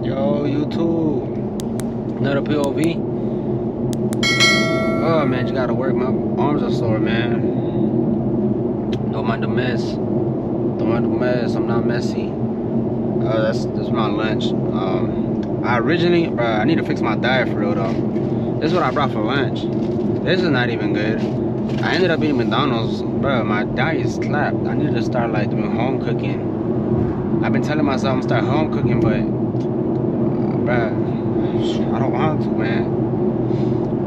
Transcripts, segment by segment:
Yo, YouTube, another POV. Oh man, just gotta work. My arms are sore, man. Don't mind the mess. Don't mind the mess. I'm not messy. That's my lunch. I need to fix my diet for real though. This is what I brought for lunch. This is not even good. I ended up eating McDonald's, bro. My diet is slapped. I need to start like doing home cooking. I've been telling myself I'm gonna start home cooking, but bruh, I don't want to, man.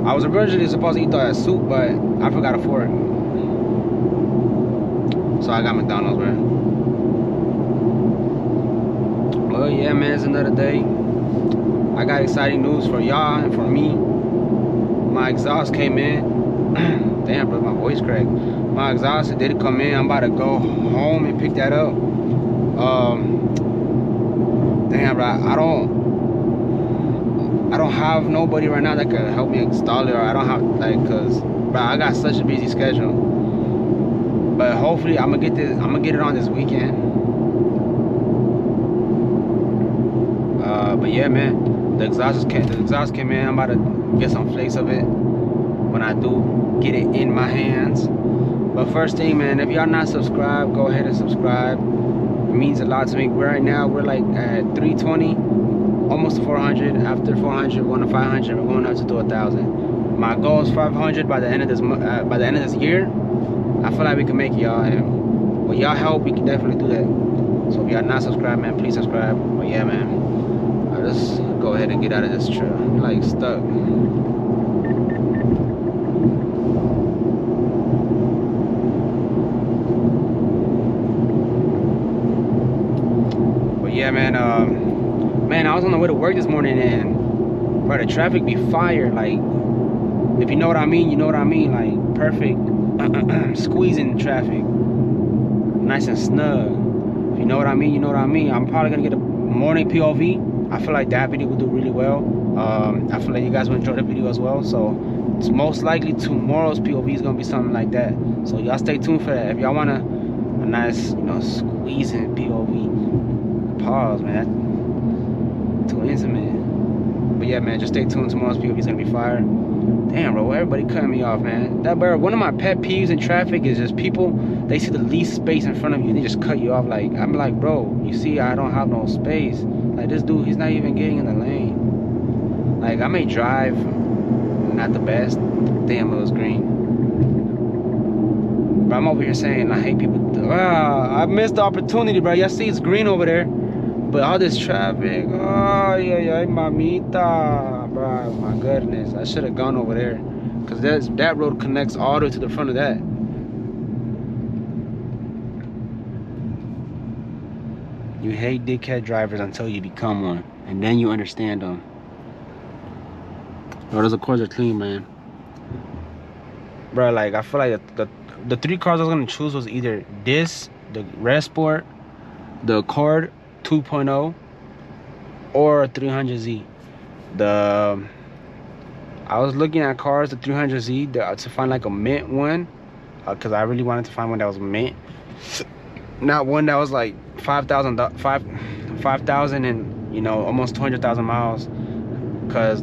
I was originally supposed to eat that soup, but I forgot a fork. So I got McDonald's, man. Well, yeah, man, it's another day. I got exciting news for y'all and for me. My exhaust came in. Damn, bro, my voice cracked. My exhaust did come in. I'm about to go home and pick that up. Damn, bro, I don't have nobody right now that could help me install it, or I don't have like, cause bro, I got such a busy schedule. But hopefully I'm gonna get it on this weekend. But yeah, man, the exhaust came in. I'm about to get some flakes of it when I do get it in my hands. But first thing, man, if y'all not subscribed, go ahead and subscribe. It means a lot to me. Right now we're like at 320. Almost 400. After 400, we're going to 500. We're going up to 1,000. My goal is 500 by the end of this year. I feel like we can make it, y'all. And with y'all help, we can definitely do that. So if y'all not subscribed, man, please subscribe. But yeah, man, let's go ahead and get out of this trail. I'm like stuck. But yeah, man. Man, I was on the way to work this morning and bro, the traffic be fire. Like, if you know what I mean, you know what I mean. Like, perfect squeezing traffic, nice and snug. If you know what I mean, you know what I mean. I'm probably gonna get a morning POV. I feel like that video will do really well. I feel like you guys will enjoy the video as well. So it's most likely tomorrow's POV is gonna be something like that. So y'all stay tuned for that. If y'all want a nice, you know, squeezing POV, pause, man. Too intimate. But yeah, man, just stay tuned. Tomorrow's POV is gonna be fire. Damn, bro, everybody cutting me off, man. That, bro, one of my pet peeves in traffic is just people, they see the least space in front of you and they just cut you off. Like, I'm like, bro, you see I don't have no space. Like, this dude, he's not even getting in the lane. Like, I may drive not the best. Damn, it was green. But I'm over here saying I hate people. I missed the opportunity, bro. Y'all see it's green over there. But all this traffic, oh yeah, mamita, bro, my goodness, I should have gone over there, cause that road connects all the way to the front of that. You hate dickhead drivers until you become one, and then you understand them. Bro, those cars are clean, man. Bro, like I feel like the three cars I was gonna choose was either this, the Red Sport, the Accord 2.0, or 300Z. I was looking at cars, the 300Z, to find like a mint one, because I really wanted to find one that was mint, not one that was like 5,000 and, you know, almost 200,000 miles, because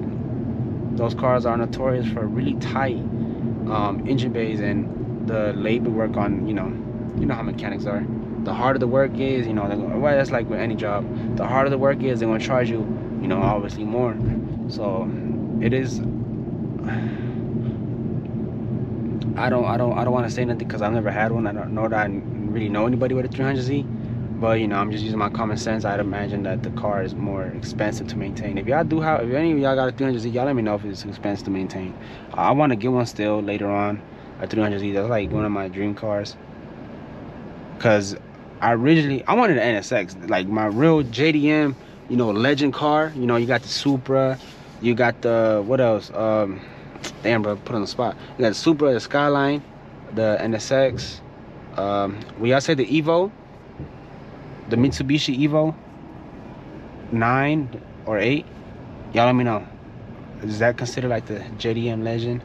those cars are notorious for really tight engine bays and the labor work on, you know how mechanics are. The harder the work is, you know, well, that's like with any job. The harder the work is, they're gonna charge you, you know, obviously more. So it is. I don't want to say nothing because I've never had one. I don't know that I really know anybody with a 300Z, but you know, I'm just using my common sense. I'd imagine that the car is more expensive to maintain. If any of y'all got a 300Z, y'all let me know if it's expensive to maintain. I want to get one still later on, a 300Z. That's like one of my dream cars. Cause I wanted an NSX, like my real JDM, you know, legend car. You know, you got the Supra, you got the, what else? Damn, bro, put on the spot. You got the Supra, the Skyline, the NSX. We all say the Evo, the Mitsubishi Evo 9 or 8. Y'all let me know. Is that considered like the JDM legend?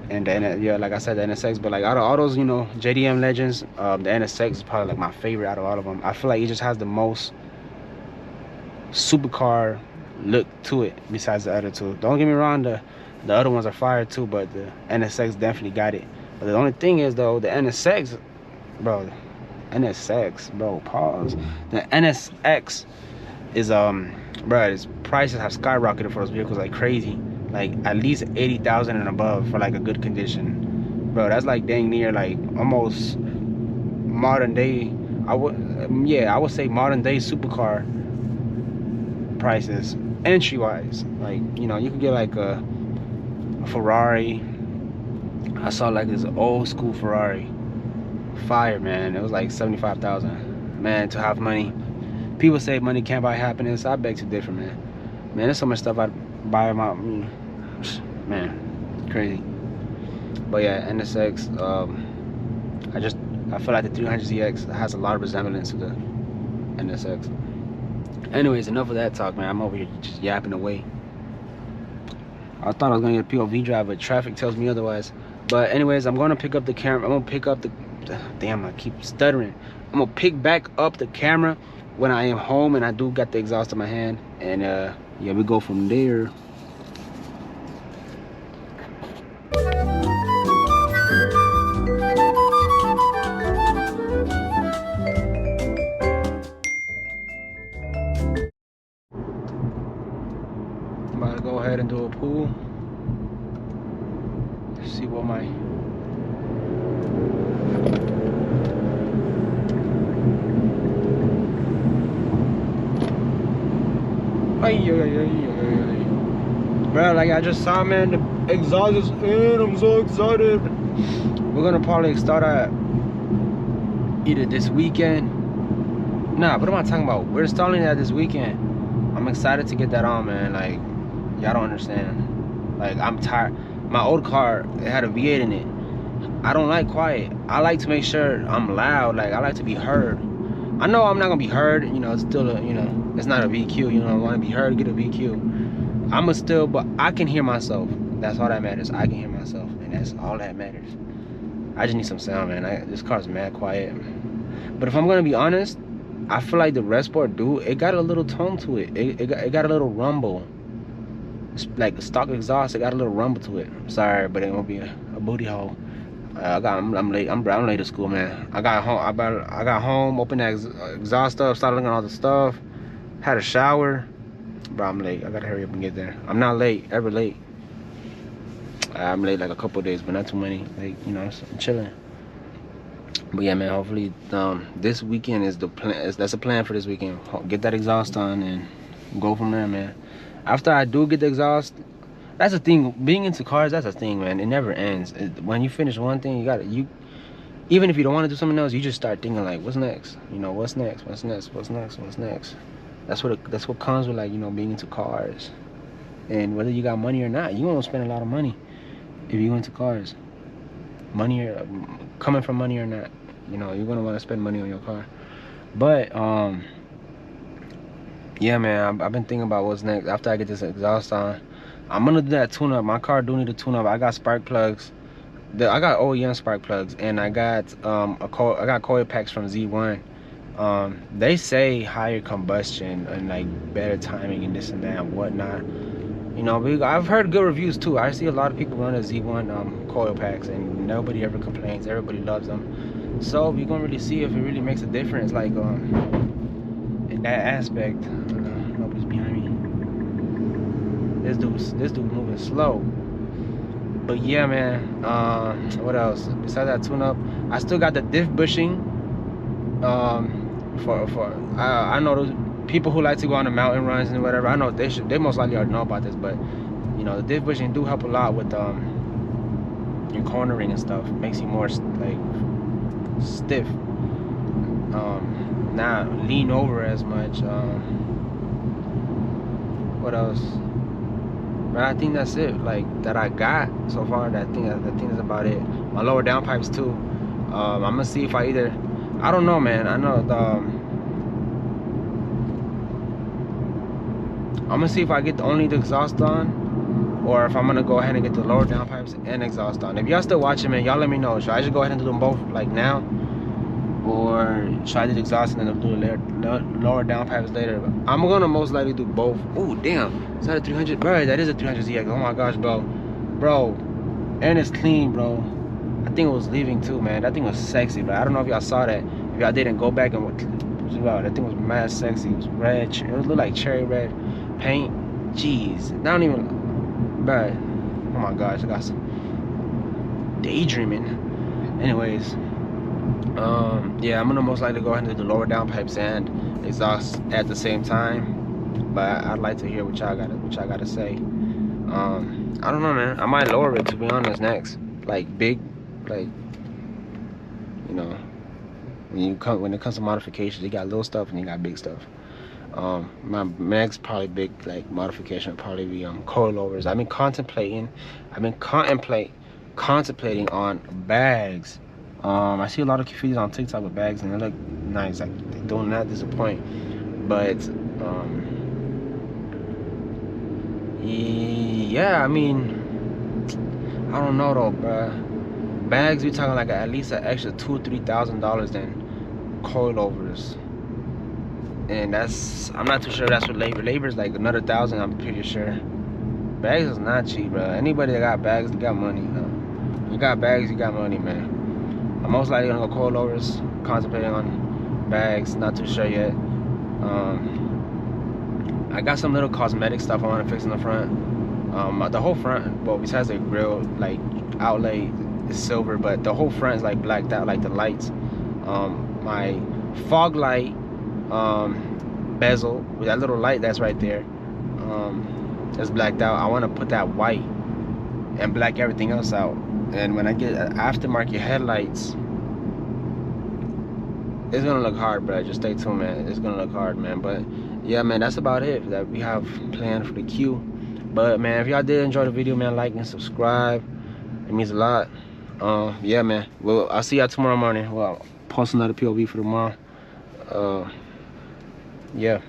And then, yeah, like I said, the NSX, but like out of all those, you know, JDM legends, the NSX is probably like my favorite out of all of them. I feel like it just has the most supercar look to it besides the other two. Don't get me wrong, the other ones are fire too, but the NSX definitely got it. But the only thing is though, the NSX, bro, pause. The NSX is bro, its prices have skyrocketed for those vehicles like crazy. Like at least 80,000 and above for like a good condition. Bro, that's like dang near like almost modern day. I would say modern day supercar prices entry wise. Like, you know, you can get like a Ferrari. I saw like this old school Ferrari, fire, man. It was like 75,000. Man, to have money. People say money can't buy happiness. I beg to differ, man. Man, there's so much stuff I'd buy my man, crazy. But yeah, NSX. I feel like the 300ZX has a lot of resemblance to the NSX. Anyways, enough of that talk, man. I'm over here just yapping away. I thought I was gonna get a POV drive, but traffic tells me otherwise. But anyways, I'm gonna pick up the camera. I'm gonna pick up the, damn, I keep stuttering. I'm gonna pick back up the camera when I am home and I do got the exhaust in my hand. And yeah, we go from there. I'm about to go ahead and do a pool. See what my bro, like I just saw, man, the exhaust is in. I'm so excited. We're gonna probably start at either this weekend. Nah, what am I talking about? We're installing that this weekend. I'm excited to get that on, man. Like, y'all don't understand. Like, I'm tired. My old car, it had a V8 in it. I don't like quiet. I like to make sure I'm loud. Like, I like to be heard. I know I'm not gonna be heard, you know. It's still a, you know, it's not a VQ, you know. I want to be heard, get a VQ. I'ma still, but I can hear myself. That's all that matters. I can hear myself, and that's all that matters. I just need some sound, man. This car's mad quiet. But if I'm gonna be honest, I feel like the Red Sport, dude, it got a little tone to it. It got a little rumble. It's like the stock exhaust, it got a little rumble to it. I'm sorry, but it won't be a booty hole. I'm late. I'm late to school, man. I got home, opened that exhaust stuff, started looking at all the stuff, had a shower. Bro, I'm late. I gotta hurry up and get there. I'm not late, ever late. I'm late like a couple of days, but not too many. Like, you know, I'm chilling. But yeah, man, hopefully this weekend is the plan. That's a plan for this weekend. Get that exhaust on and go from there, man. After I do get the exhaust, that's the thing. Being into cars, that's a thing, man. It never ends. When you finish one thing, even if you don't want to do something else, you just start thinking like, what's next? You know, what's next? What's next? What's next? What's next? That's what comes with, like, you know, being into cars. And whether you got money or not, you won't spend a lot of money if you're into cars. Money or coming from money or not, you know, you're gonna want to spend money on your car. But yeah, man, I've been thinking about what's next. After I get this exhaust on, I'm gonna do that tune up. My car do need a tune up. I got spark plugs. I got OEM spark plugs, and I got coil packs from Z1. They say higher combustion and like better timing and this and that and whatnot. You know, I've heard good reviews too. I see a lot of people run a Z1 coil packs, and nobody ever complains. Everybody loves them. So we're gonna really see if it really makes a difference, like in that aspect. Nobody's behind me. This dude's moving slow. But yeah, man. What else? Besides that tune-up, I still got the diff bushing. I know those people who like to go on the mountain runs and whatever. I know they most likely already know about this, but you know, the diff bushing do help a lot with your cornering and stuff. It makes you more like stiff. Not lean over as much. What else? But I think that's it. Like that I got so far. I think that's about it. My lower downpipes too. I'm gonna see if I don't know, man. I know I'm gonna see if I get only the exhaust on, or if I'm gonna go ahead and get the lower downpipes and exhaust on. If y'all still watching, man, y'all let me know. Should I just go ahead and do them both like now? or should I just exhaust and then do the lower downpipes later? I'm gonna most likely do both. Oh damn, is that a 300? Bro, that is a 300ZX. Oh my gosh, bro, and it's clean, bro. I think it was leaving too, man. That thing was sexy, but I don't know if y'all saw that. If y'all didn't, go back and wow, that thing was mad sexy. It was red. It looked like cherry red paint. Jeez, I don't even, bro. Oh my gosh, I got some daydreaming. Anyways, yeah, I'm gonna most likely go ahead and do the lower downpipes and exhaust at the same time. But I'd like to hear what y'all gotta say. I don't know, man. I might lower it, to be honest, next. Like big, like, you know, when it comes to modifications, you got little stuff and you got big stuff. My next probably big like modification would probably be coilovers. I've been contemplating on bags. I see a lot of Q50s on TikTok with bags and they look nice. Like, they do not disappoint. But yeah, I mean, I don't know though, bruh. Bags, we talking like at least an extra $2,000-3,000 than coilovers. And that's, I'm not too sure that's what labor is like another $1,000, I'm pretty sure. Bags is not cheap, bro. Anybody that got bags, they got money. You got bags, you got money, man. I'm most likely gonna go coilovers, contemplating on bags, not too sure yet. I got some little cosmetic stuff I want to fix in the front. The whole front, well, besides the grill, like outlay is silver, but the whole front is like blacked out, like the lights. My fog light bezel with that little light that's right there, that's blacked out. I want to put that white and black everything else out. And when I get aftermarket headlights, it's gonna look hard, bro. Just stay tuned, man. It's gonna look hard, man. But yeah, man, that's about it that we have planned for the Q. But man, if y'all did enjoy the video, man, like and subscribe. It means a lot. Yeah, man. Well, I'll see y'all tomorrow morning. Well, I'll post another POV for tomorrow. Yeah.